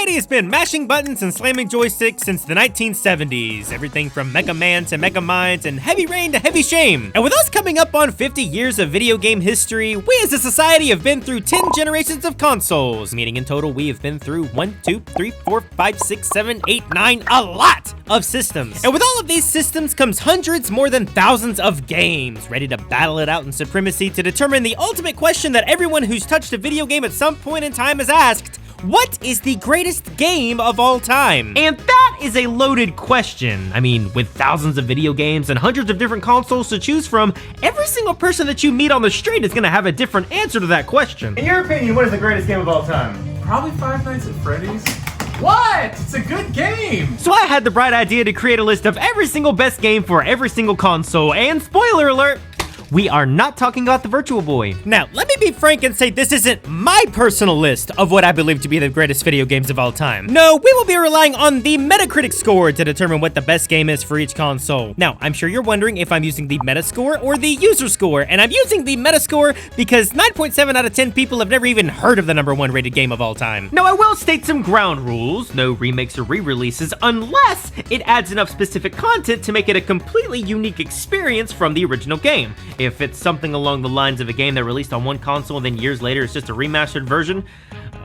Society has been mashing buttons and slamming joysticks since the 1970s. Everything from Mega Man to Mega Minds and Heavy Rain to Heavy Shame. And with us coming up on 50 years of video game history, we as a society have been through 10 generations of consoles. Meaning in total, we have been through 1, 2, 3, 4, 5, 6, 7, 8, 9, a lot of systems. And with all of these systems comes hundreds, more than thousands of games, ready to battle it out in supremacy to determine the ultimate question that everyone who's touched a video game at some point in time has asked: what is the greatest game of all time? And that is a loaded question. I mean, with thousands of video games and hundreds of different consoles to choose from, every single person that you meet on the street is gonna have a different answer to that question. In your opinion, what is the greatest game of all time? Probably Five Nights at Freddy's. What? It's a good game! So I had the bright idea to create a list of every single best game for every single console, and spoiler alert, we are not talking about the Virtual Boy. Now, let me be frank and say this isn't my personal list of what I believe to be the greatest video games of all time. No, we will be relying on the Metacritic score to determine what the best game is for each console. Now, I'm sure you're wondering if I'm using the Metascore or the user score, and I'm using the Metascore because 9.7 out of 10 people have never even heard of the #1 rated game of all time. Now, I will state some ground rules. No remakes or re-releases unless it adds enough specific content to make it a completely unique experience from the original game. If it's something along the lines of a game that released on one console and then years later it's just a remastered version,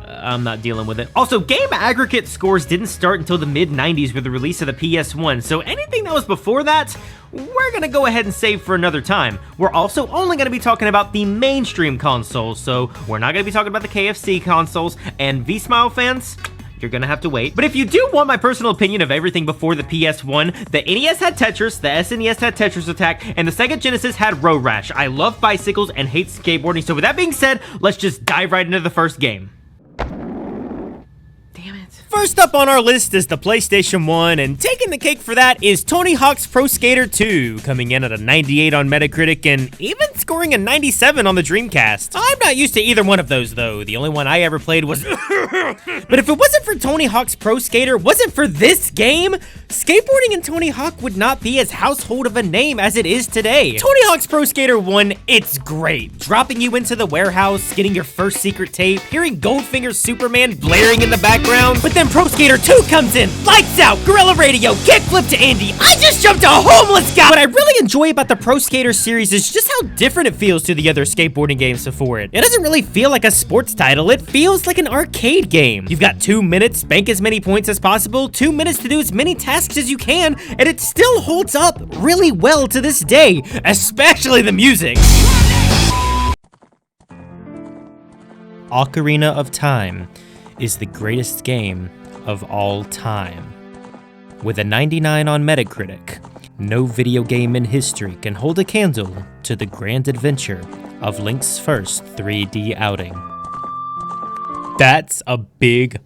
I'm not dealing with it. Also, game aggregate scores didn't start until the mid-90s with the release of the PS1, so anything that was before that, we're gonna go ahead and save for another time. We're also only gonna be talking about the mainstream consoles, so we're not gonna be talking about the KFC consoles, and V-Smile fans, you're gonna have to wait. But if you do want my personal opinion of everything before the PS1, the NES had Tetris, the SNES had Tetris Attack, and the Sega Genesis had Road Rash. I love bicycles and hate skateboarding, so with that being said, let's just dive right into the first game. First up on our list is the PlayStation 1, and taking the cake for that is Tony Hawk's Pro Skater 2, coming in at a 98 on Metacritic and even scoring a 97 on the Dreamcast. I'm not used to either one of those though. The only one I ever played was But if it wasn't for Tony Hawk's Pro Skater, wasn't for this game, skateboarding in Tony Hawk would not be as household of a name as it is today. Tony Hawk's Pro Skater 1, it's great. Dropping you into the warehouse, getting your first secret tape, hearing Goldfinger's Superman blaring in the background, but then Pro Skater 2 comes in, lights out, Guerilla radio, kickflip to Andy, I just jumped a homeless guy! What I really enjoy about the Pro Skater series is just how different it feels to the other skateboarding games before it. It doesn't really feel like a sports title, it feels like an arcade game. You've got 2 minutes, bank as many points as possible, 2 minutes to do as many tasks as you can, and it still holds up really well to this day, especially the music. Ocarina of Time is the greatest game of all time. With a 99 on Metacritic, no video game in history can hold a candle to the grand adventure of Link's first 3D outing. That's a big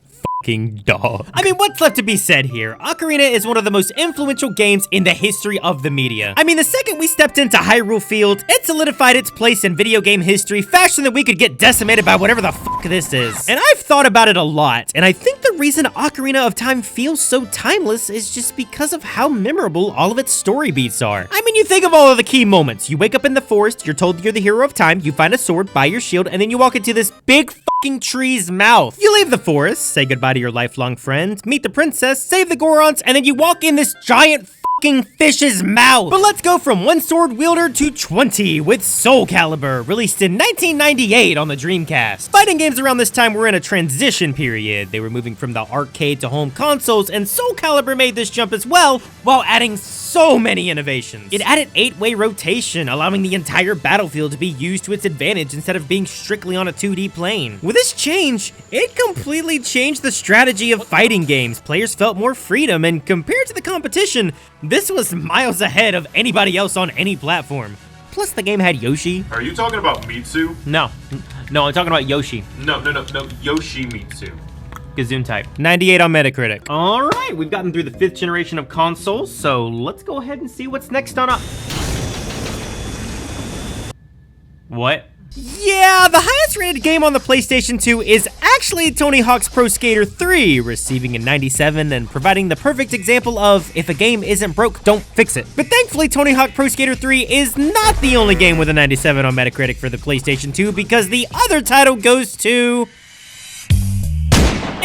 fucking dog. I mean, what's left to be said here? Ocarina is one of the most influential games in the history of the media. I mean, the second we stepped into Hyrule Field, it solidified its place in video game history faster than we could get decimated by whatever the fuck this is. And I've thought about it a lot, and I think the reason Ocarina of Time feels so timeless is just because of how memorable all of its story beats are. I mean, you think of all of the key moments. You wake up in the forest, you're told you're the hero of time, you find a sword, buy your shield, and then you walk into this big fucking tree's mouth. You leave the forest, say goodbye to your lifelong friend, meet the princess, save the Gorons, and then you walk in this giant fucking fish's mouth. But let's go from one sword wielder to 20 with Soulcalibur, released in 1998 on the Dreamcast. Fighting games around this time were in a transition period. They were moving from the arcade to home consoles, and Soulcalibur made this jump as well, while adding so many innovations. It added 8-way rotation, allowing the entire battlefield to be used to its advantage instead of being strictly on a 2D plane. With this change, it completely changed the strategy of fighting games. Players felt more freedom, and compared to the competition, this was miles ahead of anybody else on any platform. Plus, the game had Yoshi. Are you talking about Mitsu? No, I'm talking about Yoshi. No, Yoshimitsu. Gazoon type. 98 on Metacritic. All right, we've gotten through the 5th generation of consoles, so let's go ahead and see what's next on up. What? Yeah, the highest rated game on the PlayStation 2 is actually Tony Hawk's Pro Skater 3, receiving a 97 and providing the perfect example of if a game isn't broke, don't fix it. But thankfully, Tony Hawk Pro Skater 3 is not the only game with a 97 on Metacritic for the PlayStation 2, because the other title goes to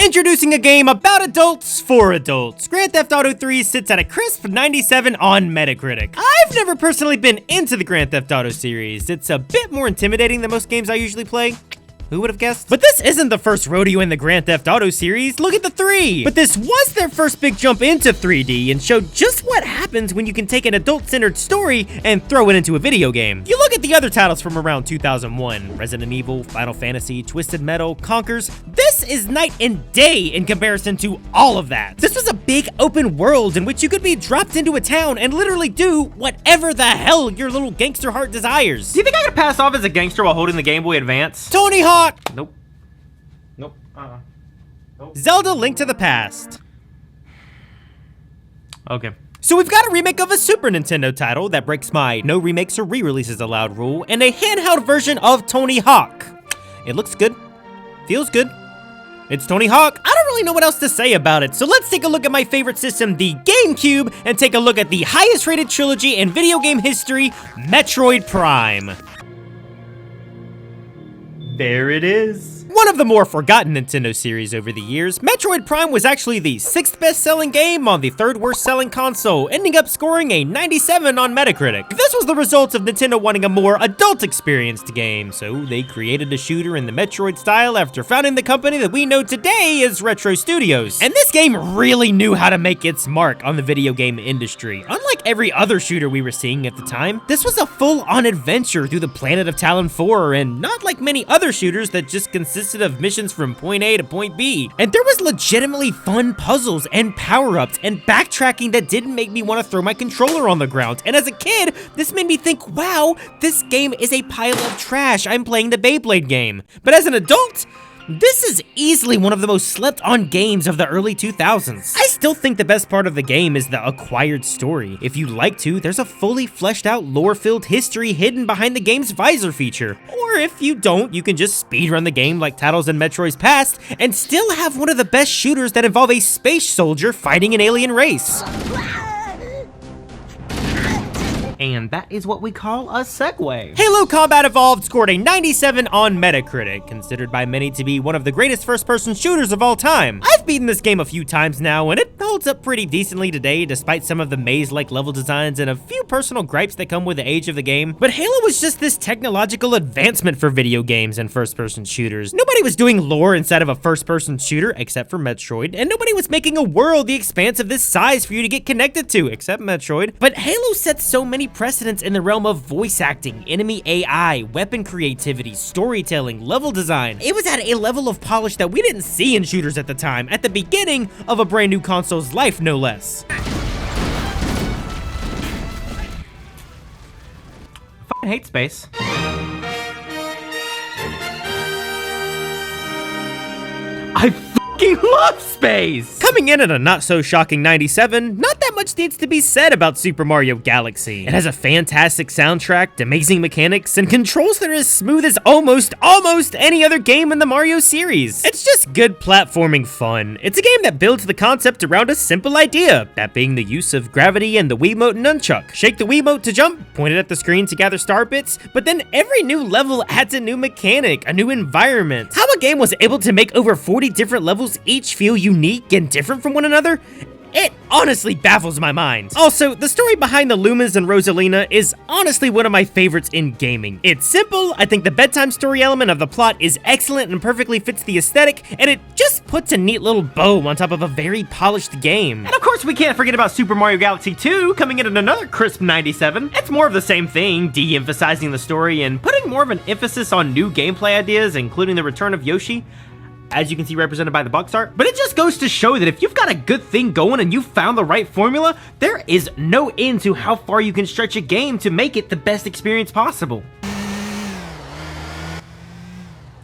Introducing a game about adults for adults. Grand Theft Auto 3 sits at a crisp 97 on Metacritic. I've never personally been into the Grand Theft Auto series. It's a bit more intimidating than most games I usually play. Who would have guessed? But this isn't the first rodeo in the Grand Theft Auto series. Look at the 3. But this was their first big jump into 3D and showed just what happens when you can take an adult-centered story and throw it into a video game. You look at the other titles from around 2001, Resident Evil, Final Fantasy, Twisted Metal, Conkers. This is night and day in comparison to all of that. This was a big open world in which you could be dropped into a town and literally do whatever the hell your little gangster heart desires. Do you think I could pass off as a gangster while holding the Game Boy Advance? Tony Hawk! Nope. Nope. Nope. Zelda: Link to the Past. Okay. So we've got a remake of a Super Nintendo title that breaks my no remakes or re-releases allowed rule, and a handheld version of Tony Hawk. It looks good. Feels good. It's Tony Hawk. I don't really know what else to say about it, so let's take a look at my favorite system, the GameCube, and take a look at the highest rated trilogy in video game history, Metroid Prime. There it is. One of the more forgotten Nintendo series over the years, Metroid Prime was actually the 6th best-selling game on the 3rd worst-selling console, ending up scoring a 97 on Metacritic. This was the result of Nintendo wanting a more adult-experienced game, so they created a shooter in the Metroid style after founding the company that we know today as Retro Studios. And this game really knew how to make its mark on the video game industry. Unlike every other shooter we were seeing at the time, this was a full-on adventure through the planet of Talon 4, and not like many other shooters that just consisted of missions from point A to point B. And there was legitimately fun puzzles and power-ups and backtracking that didn't make me want to throw my controller on the ground. And as a kid, this made me think, wow, this game is a pile of trash. I'm playing the Beyblade game. But as an adult, this is easily one of the most slept on games of the early 2000s. I still think the best part of the game is the acquired story. If you like to, there's a fully fleshed out lore-filled history hidden behind the game's visor feature. Or if you don't, you can just speedrun the game like titles in Metroid's past and still have one of the best shooters that involve a space soldier fighting an alien race. And that is what we call a segue. Halo Combat Evolved scored a 97 on Metacritic, considered by many to be one of the greatest first-person shooters of all time. I've beaten this game a few times now, and it holds up pretty decently today, despite some of the maze-like level designs and a few personal gripes that come with the age of the game. But Halo was just this technological advancement for video games and first-person shooters. Nobody was doing lore inside of a first-person shooter, except for Metroid, and nobody was making a world the expanse of this size for you to get connected to, except Metroid. But Halo sets so many precedents in the realm of voice acting, enemy AI, weapon creativity, storytelling, level design. It was at a level of polish that we didn't see in shooters at the time, at the beginning of a brand new console's life, no less. I hate space. I fucking love space! Coming in at a not-so-shocking 97, not that much needs to be said about Super Mario Galaxy. It has a fantastic soundtrack, amazing mechanics, and controls that are as smooth as almost any other game in the Mario series. It's just good platforming fun. It's a game that builds the concept around a simple idea, that being the use of gravity and the Wiimote and nunchuck. Shake the Wiimote to jump, point it at the screen to gather star bits, but then every new level adds a new mechanic, a new environment. How a game was able to make over 40 different levels each feel unique and different from one another, it honestly baffles my mind. Also, the story behind the Lumas and Rosalina is honestly one of my favorites in gaming. It's simple, I think the bedtime story element of the plot is excellent and perfectly fits the aesthetic, and it just puts a neat little bow on top of a very polished game. And of course, we can't forget about Super Mario Galaxy 2, coming in at another crisp 97. It's more of the same thing, de-emphasizing the story and putting more of an emphasis on new gameplay ideas, including the return of Yoshi, as you can see represented by the box art. But it just goes to show that if you've got a good thing going and you've found the right formula, there is no end to how far you can stretch a game to make it the best experience possible.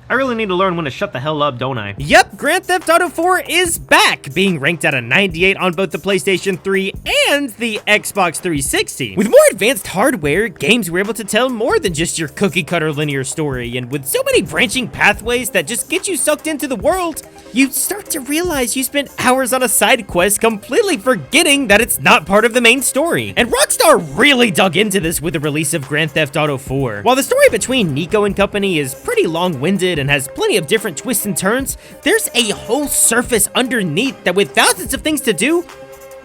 I really need to learn when to shut the hell up, don't I? Yep, Grand Theft Auto 4 is back, being ranked at a 98 on both the PlayStation 3 and the Xbox 360. With more advanced hardware, games were able to tell more than just your cookie-cutter linear story, and with so many branching pathways that just get you sucked into the world, you start to realize you spent hours on a side quest completely forgetting that it's not part of the main story. And Rockstar really dug into this with the release of Grand Theft Auto 4. While the story between Nico and company is pretty long-winded and has plenty of different twists and turns, there's a whole surface underneath that with thousands of things to do,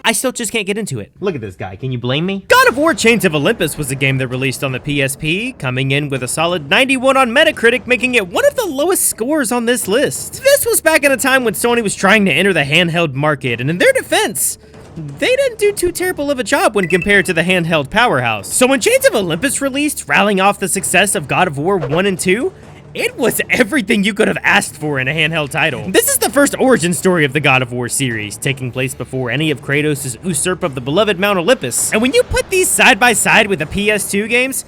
I still just can't get into it. Look at this guy, can you blame me? God of War Chains of Olympus was a game that released on the PSP, coming in with a solid 91 on Metacritic, making it one of the lowest scores on this list. This was back in a time when Sony was trying to enter the handheld market, and in their defense, they didn't do too terrible of a job when compared to the handheld powerhouse. So when Chains of Olympus released, rallying off the success of God of War 1 and 2, it was everything you could have asked for in a handheld title. This is the first origin story of the God of War series, taking place before any of Kratos' usurp of the beloved Mount Olympus. And when you put these side by side with the PS2 games,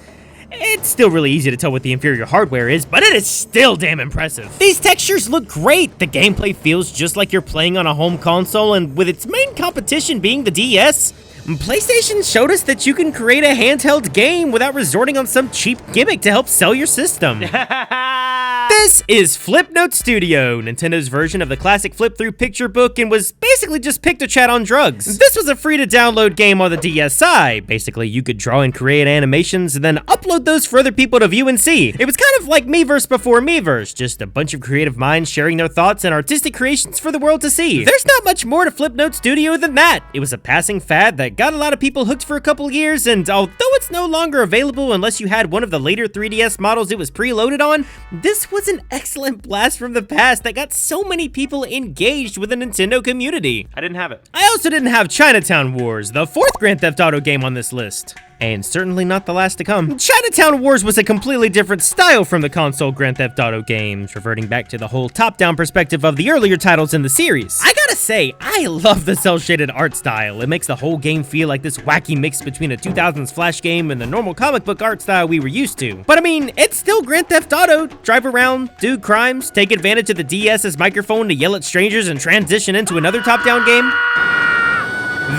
it's still really easy to tell what the inferior hardware is, but it is still damn impressive. These textures look great, the gameplay feels just like you're playing on a home console, and with its main competition being the DS, PlayStation showed us that you can create a handheld game without resorting on some cheap gimmick to help sell your system. This is Flipnote Studio, Nintendo's version of the classic flip-through picture book, and was basically just Pictochat on drugs. This was a free-to-download game on the DSi. Basically, you could draw and create animations and then upload those for other people to view and see. It was kind of like Miiverse before Miiverse, just a bunch of creative minds sharing their thoughts and artistic creations for the world to see. There's not much more to Flipnote Studio than that. It was a passing fad that got a lot of people hooked for a couple years, and although it's no longer available unless you had one of the later 3DS models it was preloaded on, this was an excellent blast from the past that got so many people engaged with the Nintendo community. I didn't have it. I also didn't have Chinatown Wars, the fourth Grand Theft Auto game on this list. And certainly not the last to come. Chinatown Wars was a completely different style from the console Grand Theft Auto games, reverting back to the whole top-down perspective of the earlier titles in the series. I gotta say, I love the cel-shaded art style. It makes the whole game feel like this wacky mix between a 2000s Flash game and the normal comic book art style we were used to. But I mean, it's still Grand Theft Auto. Drive around, do crimes, take advantage of the DS's microphone to yell at strangers and transition into another top-down game.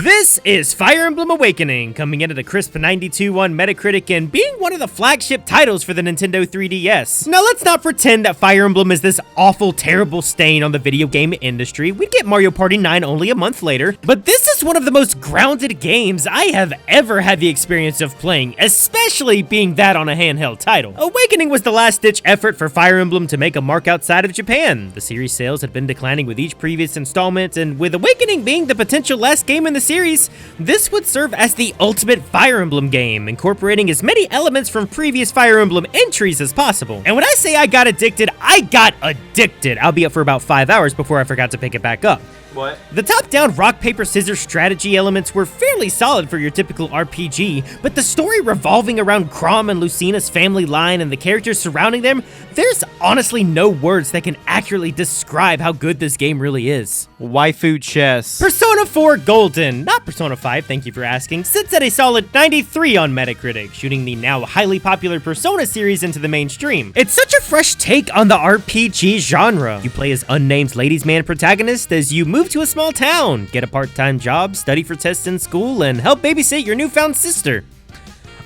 This is Fire Emblem Awakening, coming in at a crisp 92 on Metacritic and being one of the flagship titles for the Nintendo 3DS. Now let's not pretend that Fire Emblem is this awful, terrible stain on the video game industry. We'd get Mario Party 9 only a month later, but this is one of the most grounded games I have ever had the experience of playing, especially being that on a handheld title. Awakening was the last-ditch effort for Fire Emblem to make a mark outside of Japan. The series sales had been declining with each previous installment, and with Awakening being the potential last game in the series, this would serve as the ultimate Fire Emblem game, incorporating as many elements from previous Fire Emblem entries as possible. And when I say I got addicted, I got addicted. I'll be up for about 5 hours before I forgot to pick it back up. What? The top-down rock, paper, scissors strategy elements were fairly solid for your typical RPG, but the story revolving around Chrom and Lucina's family line and the characters surrounding them, there's honestly no words that can accurately describe how good this game really is. Waifu chess. Persona 4 Golden, not Persona 5, thank you for asking, sits at a solid 93 on Metacritic, shooting the now highly popular Persona series into the mainstream. It's such a fresh take on the RPG genre. You play as unnamed ladies' man protagonist as you move to a small town, get a part-time job, study for tests in school, and help babysit your newfound sister.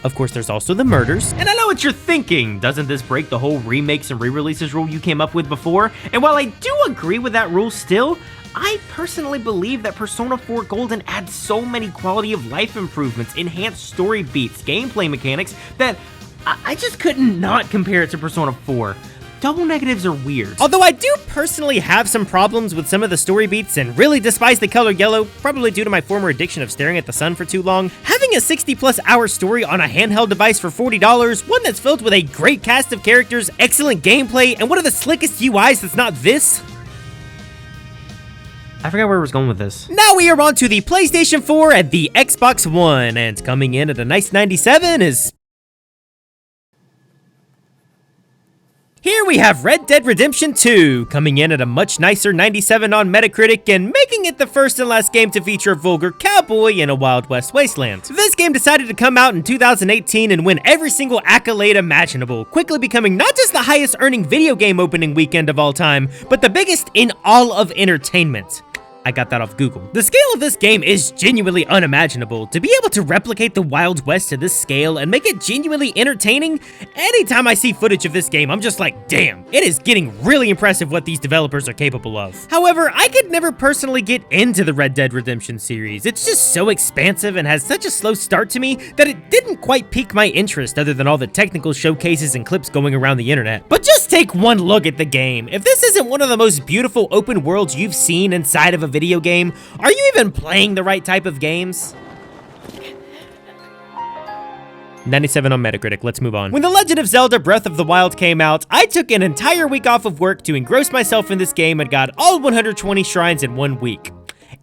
Of course, there's also the murders. And I know what you're thinking. Doesn't this break the whole remakes and re-releases rule you came up with before? And while I do agree with that rule still, I personally believe that Persona 4 Golden adds so many quality of life improvements, enhanced story beats, gameplay mechanics, that I just couldn't not compare it to Persona 4. Double negatives are weird. Although I do personally have some problems with some of the story beats and really despise the color yellow, probably due to my former addiction of staring at the sun for too long, having a 60+ hour story on a handheld device for $40, one that's filled with a great cast of characters, excellent gameplay, and one of the slickest UIs that's not this. I forgot where I was going with this. Now we are on to the PlayStation 4 and the Xbox One, and coming in at a nice 97 is... Here we have Red Dead Redemption 2, coming in at a much nicer 97 on Metacritic and making it the first and last game to feature a vulgar cowboy in a Wild West wasteland. This game decided to come out in 2018 and win every single accolade imaginable, quickly becoming not just the highest earning video game opening weekend of all time, but the biggest in all of entertainment. I got that off Google. The scale of this game is genuinely unimaginable. To be able to replicate the Wild West to this scale and make it genuinely entertaining, anytime I see footage of this game, I'm just like, damn, it is getting really impressive what these developers are capable of. However, I could never personally get into the Red Dead Redemption series. It's just so expansive and has such a slow start to me that it didn't quite pique my interest other than all the technical showcases and clips going around the internet. But just take one look at the game. If this isn't one of the most beautiful open worlds you've seen inside of a video game, are you even playing the right type of games? 97 on Metacritic, let's move on. When The Legend of Zelda Breath of the Wild came out, I took an entire week off of work to engross myself in this game and got all 120 shrines in 1 week.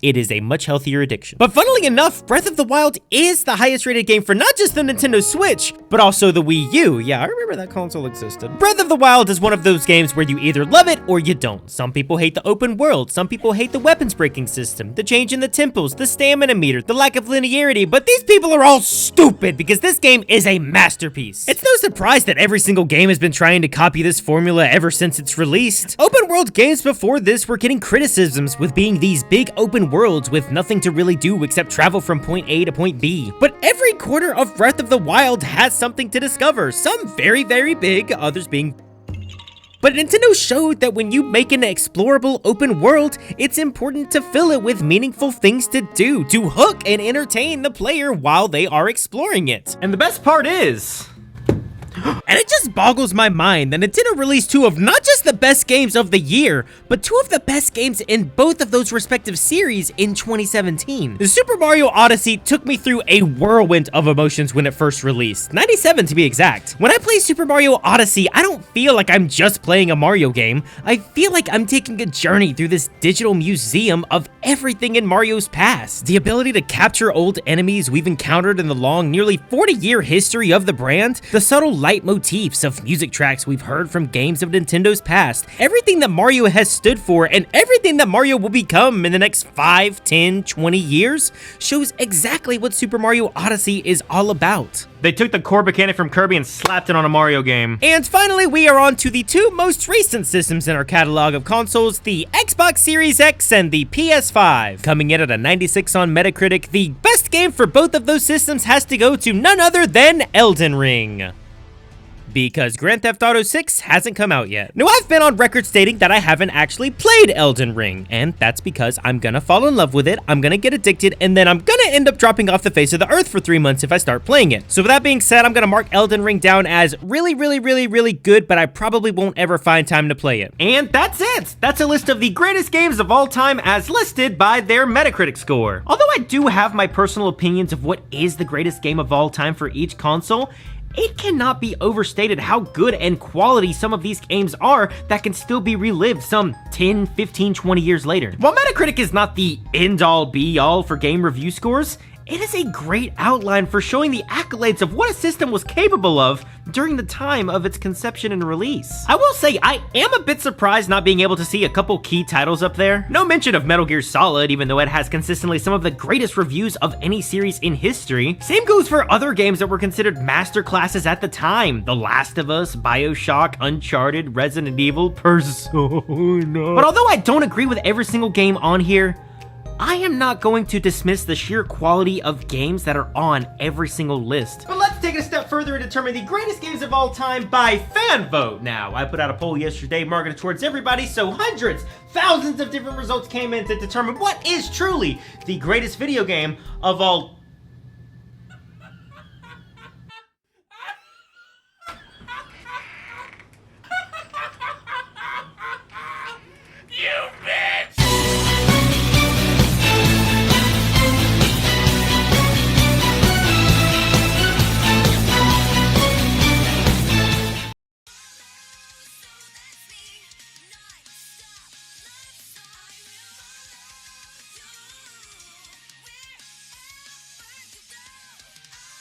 It is a much healthier addiction. But funnily enough, Breath of the Wild is the highest rated game for not just the Nintendo Switch, but also the Wii U. Yeah, I remember that console existed. Breath of the Wild is one of those games where you either love it or you don't. Some people hate the open world, some people hate the weapons breaking system, the change in the temples, the stamina meter, the lack of linearity, but these people are all stupid because this game is a masterpiece. It's no surprise that every single game has been trying to copy this formula ever since it's released. Open world games before this were getting criticisms with being these big open worlds with nothing to really do except travel from point A to point B. But every corner of Breath of the Wild has something to discover, some very, very big, others being... But Nintendo showed that when you make an explorable open world, it's important to fill it with meaningful things to do, to hook and entertain the player while they are exploring it. And the best part is... And it just boggles my mind that Nintendo released 2 of not just the best games of the year, but 2 of the best games in both of those respective series in 2017. The Super Mario Odyssey took me through a whirlwind of emotions when it first released, 97 to be exact. When I play Super Mario Odyssey, I don't feel like I'm just playing a Mario game. I feel like I'm taking a journey through this digital museum of everything in Mario's past. The ability to capture old enemies we've encountered in the long, nearly 40-year history of the brand, the subtle leitmotifs of music tracks we've heard from games of Nintendo's past, everything that Mario has stood for and everything that Mario will become in the next 5, 10, 20 years shows exactly what Super Mario Odyssey is all about. They took the core mechanic from Kirby and slapped it on a Mario game. And finally, we are on to the 2 most recent systems in our catalog of consoles, the Xbox Series X and the PS5. Coming in at a 96 on Metacritic, the best game for both of those systems has to go to none other than Elden Ring. Because Grand Theft Auto 6 hasn't come out yet. Now, I've been on record stating that I haven't actually played Elden Ring, and that's because I'm gonna fall in love with it, I'm gonna get addicted, and then I'm gonna end up dropping off the face of the earth for 3 months if I start playing it. So with that being said, I'm gonna mark Elden Ring down as really, really, really, really good, but I probably won't ever find time to play it. And that's it! That's a list of the greatest games of all time as listed by their Metacritic score. Although I do have my personal opinions of what is the greatest game of all time for each console, it cannot be overstated how good and quality some of these games are that can still be relived some 10, 15, 20 years later. While Metacritic is not the end-all be-all for game review scores, it is a great outline for showing the accolades of what a system was capable of during the time of its conception and release. I will say, I am a bit surprised not being able to see a couple key titles up there. No mention of Metal Gear Solid, even though it has consistently some of the greatest reviews of any series in history. Same goes for other games that were considered masterclasses at the time. The Last of Us, BioShock, Uncharted, Resident Evil, Persona. But although I don't agree with every single game on here, I am not going to dismiss the sheer quality of games that are on every single list. But let's take it a step further and determine the greatest games of all time by fan vote. Now, I put out a poll yesterday marketed towards everybody, so hundreds, thousands of different results came in to determine what is truly the greatest video game of all